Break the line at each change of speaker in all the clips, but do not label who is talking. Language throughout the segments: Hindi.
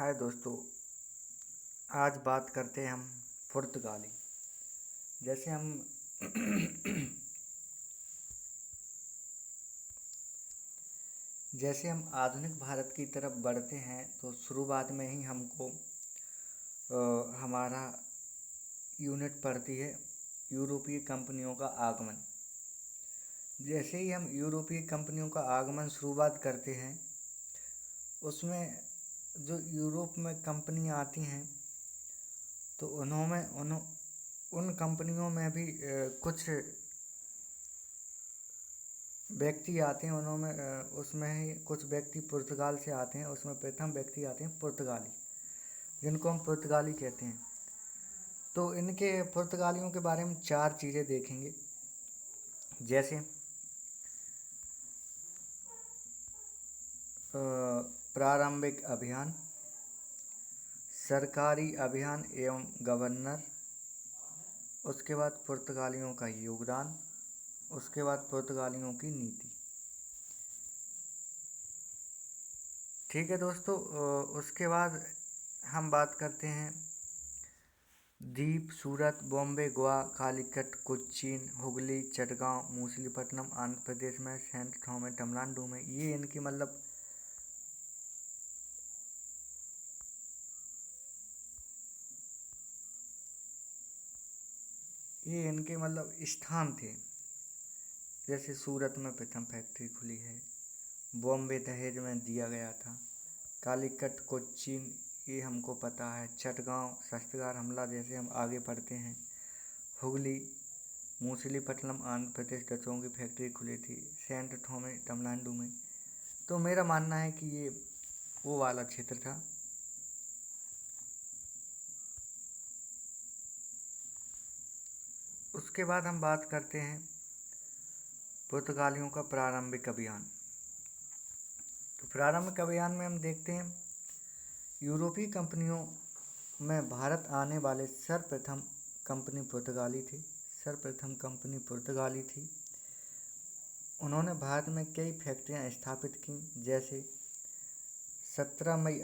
हाय दोस्तों। आज बात करते हैं हम पुर्तगाली। जैसे हम जैसे हम आधुनिक भारत की तरफ बढ़ते हैं तो शुरुआत में ही हमको हमारा यूनिट पड़ती है यूरोपीय कंपनियों का आगमन। जैसे ही हम यूरोपीय कंपनियों का आगमन शुरुआत करते हैं, उसमें जो यूरोप में कंपनियां आती हैं तो उन कंपनियों में भी कुछ व्यक्ति आते हैं। उसमें ही कुछ व्यक्ति पुर्तगाल से आते हैं। उसमें प्रथम व्यक्ति आते हैं पुर्तगाली, जिनको हम पुर्तगाली कहते हैं। तो इनके पुर्तगालियों के बारे में चार चीज़ें देखेंगे। जैसे प्रारंभिक अभियान, सरकारी अभियान एवं गवर्नर, उसके बाद पुर्तगालियों का योगदान, उसके बाद पुर्तगालियों की नीति। ठीक है दोस्तों, उसके बाद हम बात करते हैं द्वीप, सूरत, बॉम्बे, गोवा, कालीकट, कोच्चिन, हुगली, चटगांव, मूसलीपट्टनम आंध्र प्रदेश में, सेंट थॉमस तमिलनाडु में। ये इनकी स्थान थे। जैसे सूरत में प्रथम फैक्ट्री खुली है, बॉम्बे दहेज में दिया गया था, कालीकट, कोच्चिन ये हमको पता है, चटगांव शस्त्रगार हमला जैसे हम आगे पढ़ते हैं, हुगली, मूसलीपट्टनम आंध्र प्रदेश डचों की फैक्ट्री खुली थी, सेंट थॉमस तमिलनाडु में। तो मेरा मानना है कि ये वो वाला क्षेत्र था। उसके बाद हम बात करते हैं पुर्तगालियों का प्रारंभिक अभियान। तो प्रारंभिक अभियान में हम देखते हैं यूरोपीय कंपनियों में भारत आने वाले सर्वप्रथम कंपनी पुर्तगाली थी। उन्होंने भारत में कई फैक्ट्रियां स्थापित की। जैसे 17 मई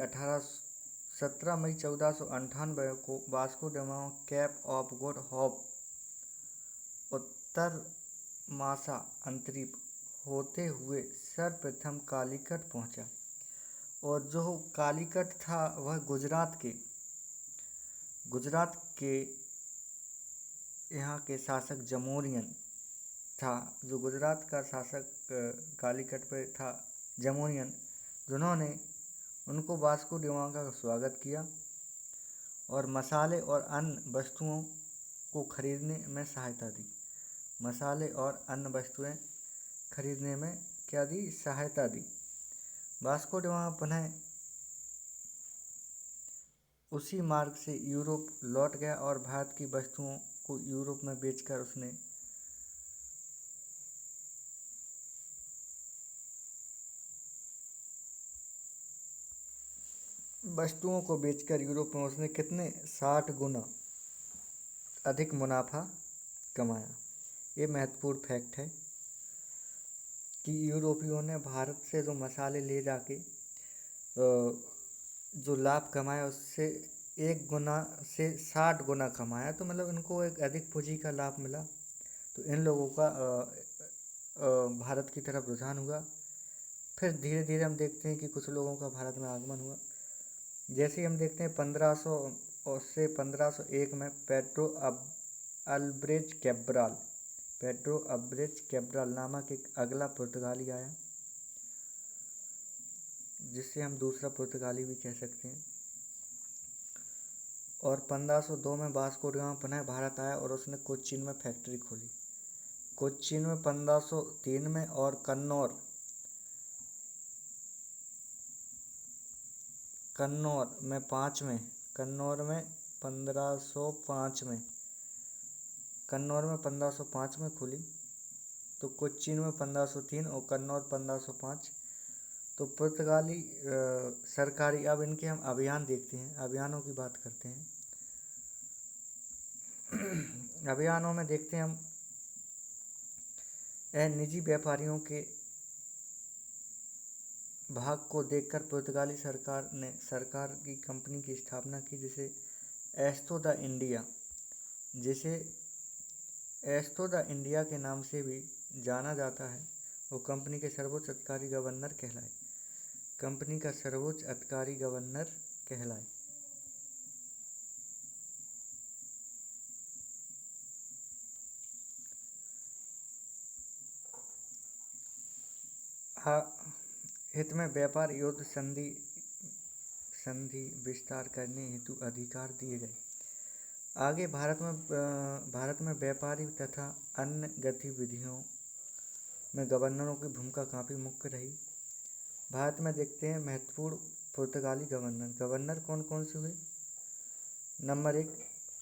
1498 को Vasco da Gama Cape of Good Hope उत्तर मासा अंतरिप होते हुए सर्वप्रथम कालीकट पहुंचा। और जो कालीकट था वह गुजरात के यहाँ के शासक जमोरियन था। जो गुजरात का शासक कालीकट पे था जमोरियन, जिन्होंने उनको वास्को ड गामा का स्वागत किया और मसाले और अन्य वस्तुओं को खरीदने में सहायता दी। सहायता दी। वास्को ड गामा पुनः उसी मार्ग से यूरोप लौट गया और भारत की वस्तुओं को यूरोप में बेचकर यूरोप में उसने कितने 60 गुना अधिक मुनाफा कमाया। ये महत्वपूर्ण फैक्ट है कि यूरोपियों ने भारत से जो मसाले ले जाके जो लाभ कमाया उससे 1 गुना से 60 गुना कमाया। तो इनको एक अधिक पूंजी का लाभ मिला। तो इन लोगों का भारत की तरफ रुझान हुआ। फिर धीरे धीरे हम देखते हैं कि कुछ लोगों का भारत में आगमन हुआ। जैसे हम देखते हैं 1500 से 1501 में पेड्रो अल्ब्रेज कैब्राल नामक एक अगला पुर्तगाली आया, जिससे हम दूसरा पुर्तगाली भी कह सकते हैं। और 1502 में वास्को ड गामा पुनः भारत आया और उसने कोच्चिन में फैक्ट्री खोली। कोच्चिन में 1503 में और कन्नौर में 1505 में खुली। तो कोच्चिन में 1503 और कन्नौर 1505। तो पुर्तगाली सरकारी। अब इनके हम अभियान देखते हैं, अभियानों की बात करते हैं। अभियानों में देखते हैं हम निजी व्यापारियों के भाग को देखकर पुर्तगाली सरकार की कंपनी की स्थापना की, जिसे एस्तो द इंडिया के नाम से भी जाना जाता है। वो कंपनी के सर्वोच्च अधिकारी गवर्नर कहलाए। कंपनी का सर्वोच्च अधिकारी गवर्नर कहलाए। हित में व्यापार युद्ध संधि विस्तार करने हेतु अधिकार दिए गए। आगे भारत में व्यापारी तथा अन्य गतिविधियों में गवर्नरों की भूमिका काफ़ी मुख्य रही। भारत में देखते हैं महत्वपूर्ण पुर्तगाली गवर्नर कौन कौन से हुए। Number 1,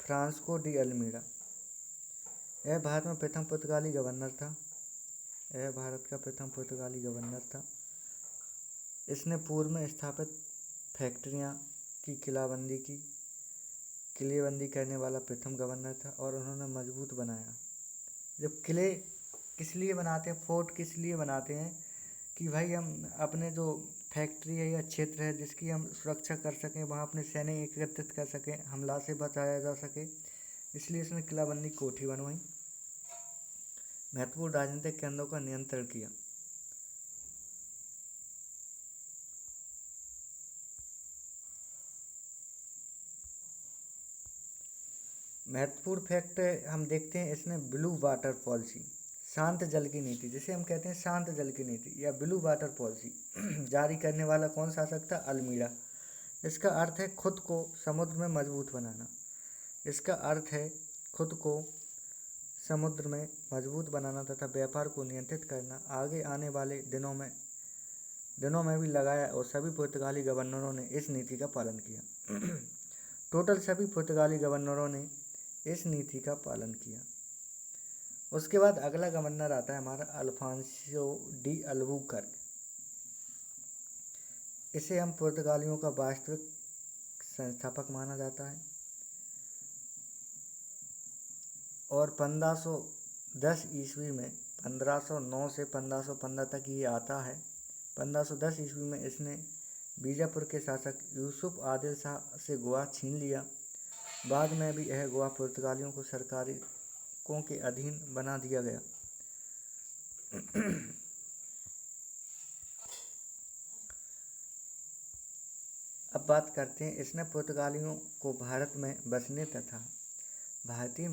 Francisco de Almeida. यह भारत में प्रथम पुर्तगाली गवर्नर था। यह भारत का प्रथम पुर्तगाली गवर्नर था। इसने पूर्व में स्थापित फैक्ट्रियां की किलेबंदी करने वाला प्रथम गवर्नर था और उन्होंने मजबूत बनाया। जब किले किस लिए बनाते हैं, फोर्ट किस लिए बनाते हैं कि भाई हम अपने जो फैक्ट्री है या क्षेत्र है जिसकी हम सुरक्षा कर सकें, वहाँ अपने सैनिक एकत्रित कर सकें, हमला से बचाया जा सके, इसलिए इसने किलाबंदी कोठी बनवाई। महत्वपूर्ण राजनीतिक केंद्रों का नियंत्रण किया। महत्वपूर्ण फैक्ट हम देखते हैं, इसने ब्लू वाटर पॉलिसी, शांत जल की नीति, जिसे हम कहते हैं शांत जल की नीति या ब्लू वाटर पॉलिसी जारी करने वाला कौन शासक था? अल्मीड़ा। इसका अर्थ है खुद को समुद्र में मजबूत बनाना। इसका अर्थ है खुद को समुद्र में मजबूत बनाना तथा व्यापार को नियंत्रित करना। आगे आने वाले दिनों में भी लगाया और सभी पुर्तगाली गवर्नरों ने इस नीति का पालन किया। टोटल सभी पुर्तगाली गवर्नरों ने इस नीति का पालन किया। उसके बाद अगला गवर्नर आता है हमारा अल्फांसो डी अल्बुकर्क। इसे हम पुर्तगालियों का वास्तविक संस्थापक माना जाता है और 1510 ईस्वी में 1509 से 1515 तक ये आता है। 1510 ईस्वी में इसने बीजापुर के शासक यूसुफ आदिल शाह से गोवा छीन लिया। बाद में भी यह गोवा पुर्तगालियों को सरकारों के अधीन बना दिया गया। अब बात करते हैं, इसने पुर्तगालियों को भारत में बसने तथा भारतीय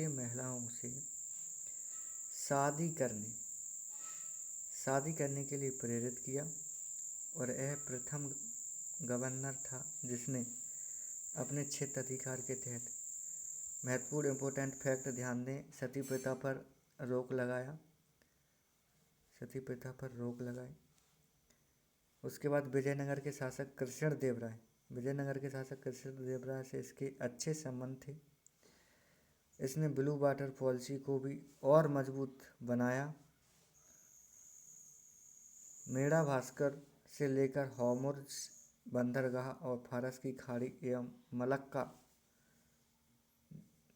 महिलाओं से शादी करने के लिए प्रेरित किया और यह प्रथम गवर्नर था जिसने अपने क्षेत्र अधिकार के तहत महत्वपूर्ण इम्पोर्टेंट फैक्ट ध्यान दें, सती प्रथा पर रोक लगाई। उसके बाद विजयनगर के शासक कृष्णदेव राय से इसके अच्छे संबंध थे। इसने ब्लू वाटर पॉलिसी को भी और मजबूत बनाया। मेड़ा भास्कर से लेकर हॉर्मुज़ बंदरगाह और फारस की खाड़ी एवं मलक्का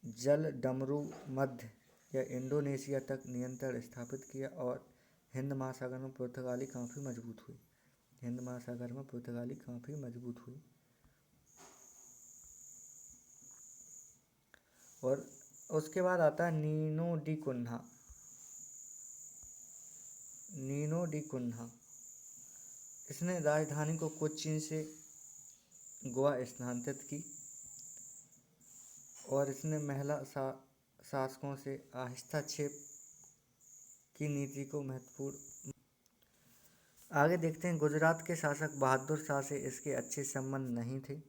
जल डमरू मध्य या इंडोनेशिया तक नियंत्रण स्थापित किया और हिंद महासागर में पुर्तगाली काफ़ी मजबूत हुई। और उसके बाद आता है नीनो डी कुन्हा। इसने राजधानी को कोच्चि से गोवा स्थानांतरित की और इसने महिला शासकों से हस्तक्षेप की नीति को महत्वपूर्ण। आगे देखते हैं, गुजरात के शासक बहादुर शाह से इसके अच्छे संबंध नहीं थे।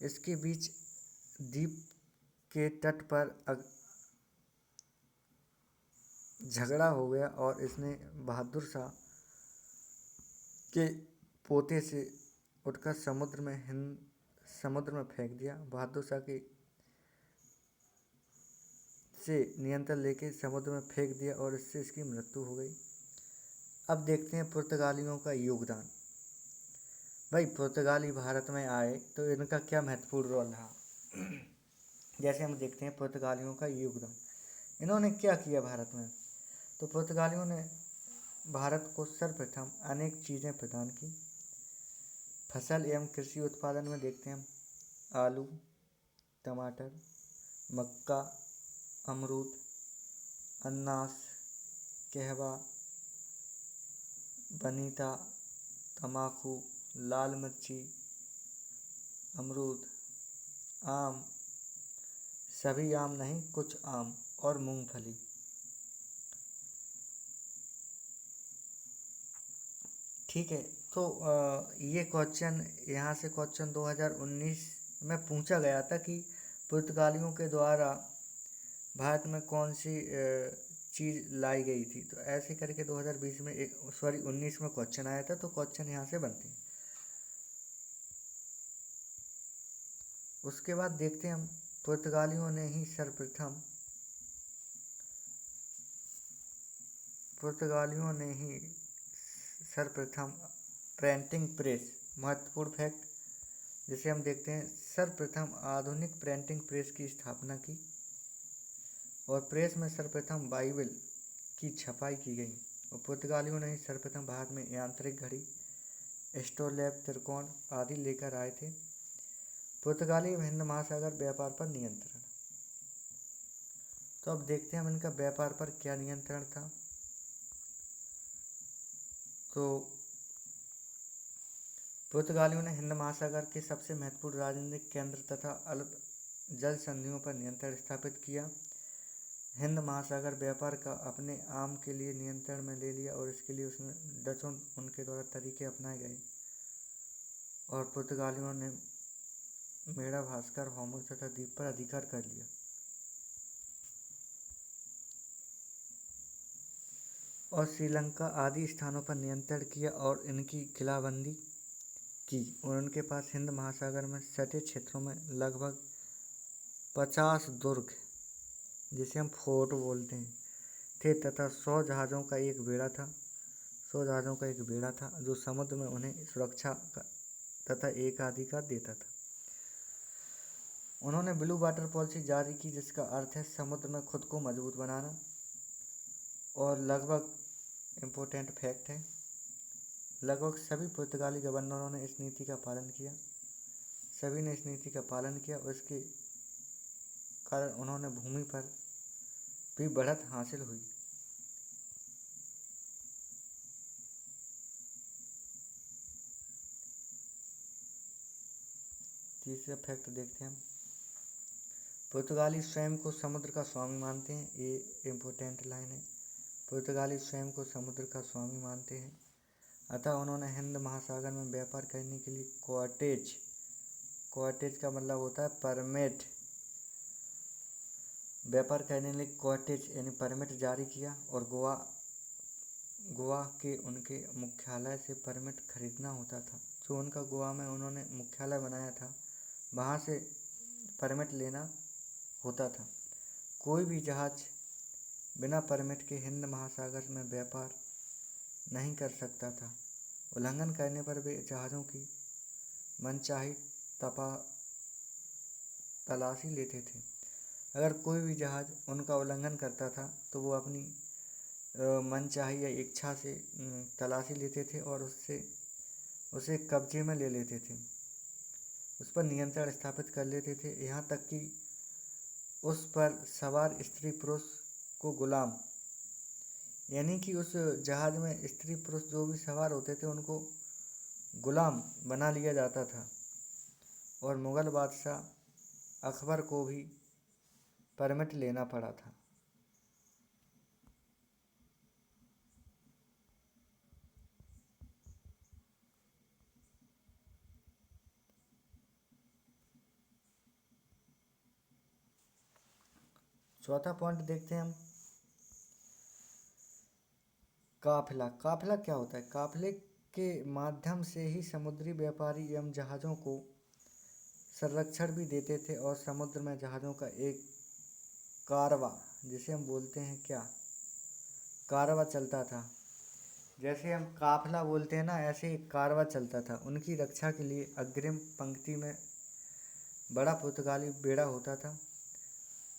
इसके बीच द्वीप के तट पर झगड़ा हो गया और इसने बहादुर शाह के पोते से उठकर समुद्र में फेंक दिया। बहादुर शाह से नियंत्रण लेके समुद्र में फेंक दिया और इससे इसकी मृत्यु हो गई। अब देखते हैं पुर्तगालियों का योगदान। भाई पुर्तगाली भारत में आए तो इनका क्या महत्वपूर्ण रोल रहा। जैसे हम देखते हैं पुर्तगालियों का योगदान, इन्होंने क्या किया भारत में? तो पुर्तगालियों ने भारत को सर्वप्रथम अनेक चीज़ें प्रदान की। फसल एवं कृषि उत्पादन में देखते हैं हम आलू, टमाटर, मक्का, अमरूद, अनानास, कहवा, बनीता, तम्बाकू, लाल मिर्ची, अमरूद, आम, सभी आम नहीं कुछ आम, और मूंगफली। ठीक है, तो ये क्वेश्चन यहाँ से क्वेश्चन 2019 में पूछा गया था कि पुर्तगालियों के द्वारा भारत में कौन सी चीज़ लाई गई थी। तो ऐसे करके 2020 में 19 में क्वेश्चन आया था, तो क्वेश्चन यहाँ से बनते हैं। उसके बाद देखते हैं हम पुर्तगालियों ने ही सर्वप्रथम प्रिंटिंग प्रेस, महत्वपूर्ण फैक्ट जिसे हम देखते हैं, सर्वप्रथम आधुनिक प्रिंटिंग प्रेस की स्थापना की और प्रेस में सर्वप्रथम बाइबल की छपाई की गई। और पुर्तगालियों ने सर्वप्रथम भारत में यांत्रिक घड़ी, स्टोलैप, त्रिकोण आदि लेकर आए थे। पुर्तगाली हिंद महासागर व्यापार पर नियंत्रण। तो अब देखते हैं हम इनका व्यापार पर क्या नियंत्रण था। तो पुर्तगालियों ने हिंद महासागर के सबसे महत्वपूर्ण राजनीतिक केंद्र तथा अल्प जल संधियों पर नियंत्रण स्थापित किया। हिंद महासागर व्यापार का अपने आम के लिए नियंत्रण में ले लिया और इसके लिए उसमें डचों उनके द्वारा तरीके अपनाए गए और पुर्तगालियों ने मेड़ा भास्कर, होमस तथा द्वीप पर अधिकार कर लिया। और श्रीलंका आदि स्थानों पर नियंत्रण किया और इनकी किलाबंदी की। और उनके पास हिंद महासागर में सटे क्षेत्रों में लगभग 50 दुर्ग, जिसे हम फोर्ट बोलते हैं, थे तथा 100 जहाज़ों का एक बेड़ा था जो समुद्र में उन्हें सुरक्षा तथा एकाधिकार देता था। उन्होंने ब्लू वाटर पॉलिसी जारी की जिसका अर्थ है समुद्र में खुद को मजबूत बनाना। और लगभग इम्पोर्टेंट फैक्ट है, लगभग सभी पुर्तगाली गवर्नरों ने इस नीति का पालन किया। सभी ने इस नीति का पालन किया और इसके कारण उन्होंने भूमि पर भी बढ़त हासिल हुई। तीसरा फैक्ट देखते हैं हम, पुर्तगाली स्वयं को समुद्र का स्वामी मानते हैं। ये इम्पोर्टेंट लाइन है, पुर्तगाली स्वयं को समुद्र का स्वामी मानते हैं। अतः उन्होंने हिंद महासागर में व्यापार करने के लिए क्वार्टेज का मतलब होता है परमिट, व्यापार करने के लिए क्वार्टेज यानी परमिट जारी किया। और गोवा के उनके मुख्यालय से परमिट खरीदना होता था। जो उनका गोवा में उन्होंने मुख्यालय बनाया था वहाँ से परमिट लेना होता था। कोई भी जहाज़ बिना परमिट के हिंद महासागर में व्यापार नहीं कर सकता था। उल्लंघन करने पर वे जहाज़ों की मनचाही तलाशी लेते थे। अगर कोई भी जहाज़ उनका उल्लंघन करता था तो वो अपनी मनचाही या इच्छा से तलाशी लेते थे और उसे कब्जे में ले लेते थे, उस पर नियंत्रण स्थापित कर लेते थे। यहाँ तक कि उस पर सवार स्त्री पुरुष को गुलाम, यानी कि उस जहाज़ में स्त्री पुरुष जो भी सवार होते थे उनको गुलाम बना लिया जाता था। और मुग़ल बादशाह अकबर को भी परमिट लेना पड़ा था। चौथा पॉइंट देखते हैं हम, काफिला। काफिला क्या होता है? काफिले के माध्यम से ही समुद्री व्यापारी एवं जहाज़ों को संरक्षण भी देते थे और समुद्र में जहाज़ों का एक कारवा, जिसे हम बोलते हैं क्या, कारवा चलता था। जैसे हम काफिला बोलते हैं ना, ऐसे एक कारवा चलता था। उनकी रक्षा के लिए अग्रिम पंक्ति में बड़ा पुर्तगाली बेड़ा होता था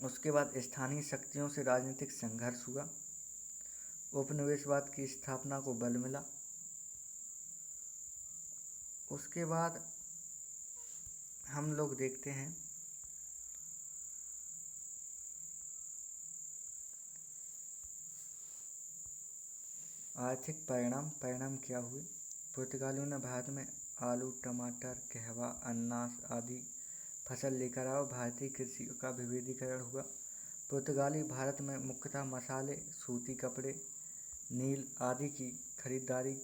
उसके बाद स्थानीय शक्तियों से राजनीतिक संघर्ष हुआ। उपनिवेशवाद की स्थापना को बल मिला। उसके बाद हम लोग देखते हैं आर्थिक परिणाम क्या हुए। पुर्तगालियों ने भारत में आलू, टमाटर, कहवा, अनानास आदि फसल लेकर आए और भारतीय कृषि का विविधीकरण हुआ। पुर्तगाली भारत में मुख्यतः मसाले, सूती कपड़े, नील आदि की खरीदारी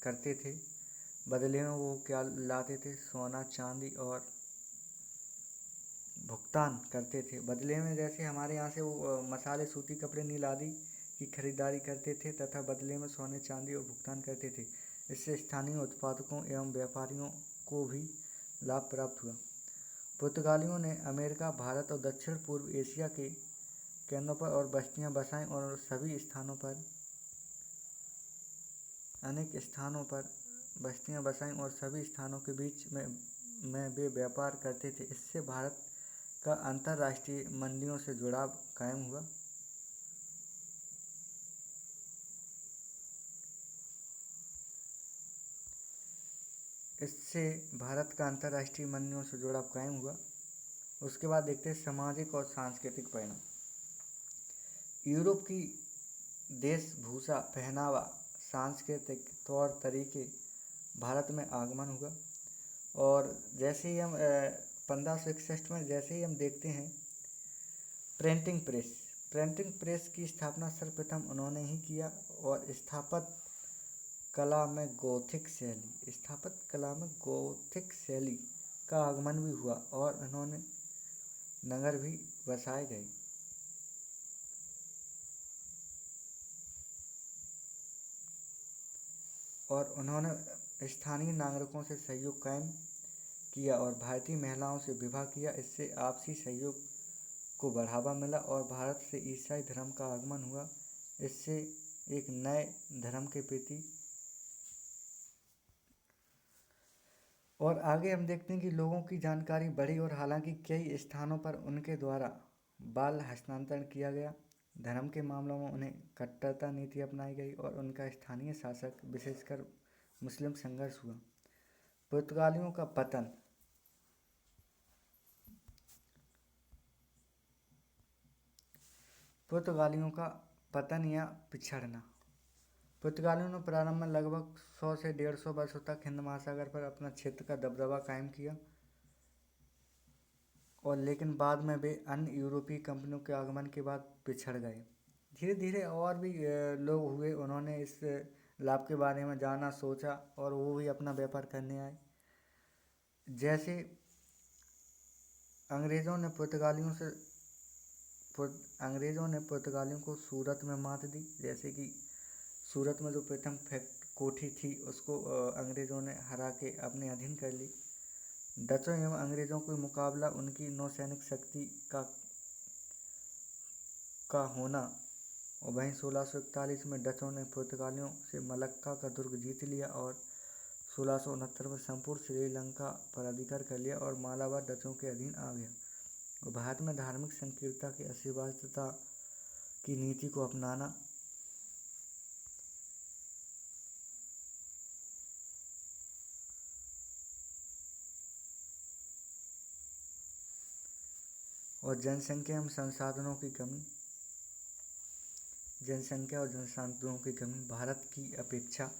करते थे। बदले में वो क्या लाते थे? सोना, चांदी और भुगतान करते थे। बदले में जैसे हमारे यहाँ से वो मसाले, सूती कपड़े, नील आदि की खरीदारी करते थे तथा बदले में सोने, चांदी और भुगतान करते थे। इससे स्थानीय उत्पादकों एवं व्यापारियों को भी लाभ प्राप्त हुआ। पुर्तगालियों ने अमेरिका, भारत और दक्षिण पूर्व एशिया के केंद्रों पर और बस्तियां बसाईं और सभी स्थानों के बीच में वे व्यापार करते थे। इससे भारत का अंतर्राष्ट्रीय मंडियों से जुड़ाव कायम हुआ। उसके बाद देखते हैं सामाजिक और सांस्कृतिक परिणाम। यूरोप की वेशभूषा, पहनावा, सांस्कृतिक तौर तरीके भारत में आगमन हुआ। और जैसे ही हम 1561 में जैसे ही हम देखते हैं प्रिंटिंग प्रेस की स्थापना सर्वप्रथम उन्होंने ही किया। और स्थापत्य कला में गोथिक शैली का आगमन भी हुआ और उन्होंने नगर भी बसाए गए। और उन्होंने स्थानीय नागरिकों से सहयोग कायम किया और भारतीय महिलाओं से विवाह किया। इससे आपसी सहयोग को बढ़ावा मिला और भारत से ईसाई धर्म का आगमन हुआ। इससे एक नए धर्म के प्रति। और आगे हम देखते हैं कि लोगों की जानकारी बढ़ी और हालांकि कई स्थानों पर उनके द्वारा बाल हस्तांतरण किया गया। धर्म के मामलों में उन्हें कट्टरता नीति अपनाई गई और उनका स्थानीय शासक विशेषकर मुस्लिम संघर्ष हुआ। पुर्तगालियों का पतन। पुर्तगालियों का पतन या पिछड़ना। पुर्तगालियों ने प्रारंभ में लगभग 100 से 150 वर्षों तक हिंद महासागर पर अपना क्षेत्र का दबदबा कायम किया और लेकिन बाद में वे अन्य यूरोपीय कंपनियों के आगमन के बाद पिछड़ गए। धीरे धीरे और भी लोग हुए, उन्होंने इस लाभ के बारे में जाना, सोचा और वो भी अपना व्यापार करने आए। जैसे अंग्रेज़ों ने पुर्तगालियों को सूरत में मात दी। जैसे कि सूरत में जो प्रथम कोठी थी उसको अंग्रेज़ों ने हरा के अपने अधीन कर ली। डचों एवं अंग्रेज़ों को मुकाबला उनकी नौसैनिक शक्ति का होना। और वहीं 1641 में डचों ने पुर्तगालियों से मलक्का का दुर्ग जीत लिया और 1669 में संपूर्ण श्रीलंका पर अधिकार कर लिया और मालाबार डचों के अधीन आ गया। और भारत में धार्मिक संकीर्णता की अस्वीकृतता की नीति को अपनाना। और जनसंख्या और संसाधनों की कमी। भारत की अपेक्षा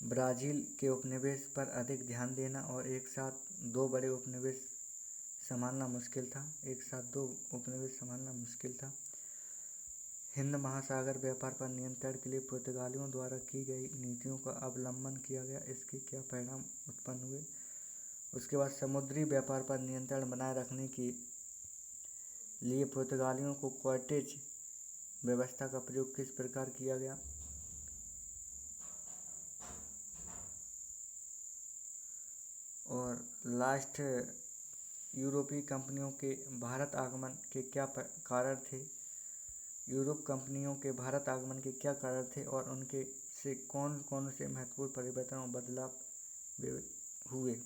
ब्राज़ील के उपनिवेश पर अधिक ध्यान देना और एक साथ दो उपनिवेश संभालना मुश्किल था। हिंद महासागर व्यापार पर नियंत्रण के लिए पुर्तगालियों द्वारा की गई नीतियों का अवलंबन किया गया। इसके क्या परिणाम उत्पन्न हुए? उसके बाद समुद्री व्यापार पर नियंत्रण बनाए रखने के लिए पुर्तगालियों को कॉटेज व्यवस्था का प्रयोग किस प्रकार किया गया? और लास्ट, यूरोपीय कंपनियों के भारत आगमन के क्या कारण थे? यूरोप कंपनियों के भारत आगमन के क्या कारण थे और उनके से कौन कौन से महत्वपूर्ण परिवर्तन और बदलाव हुए?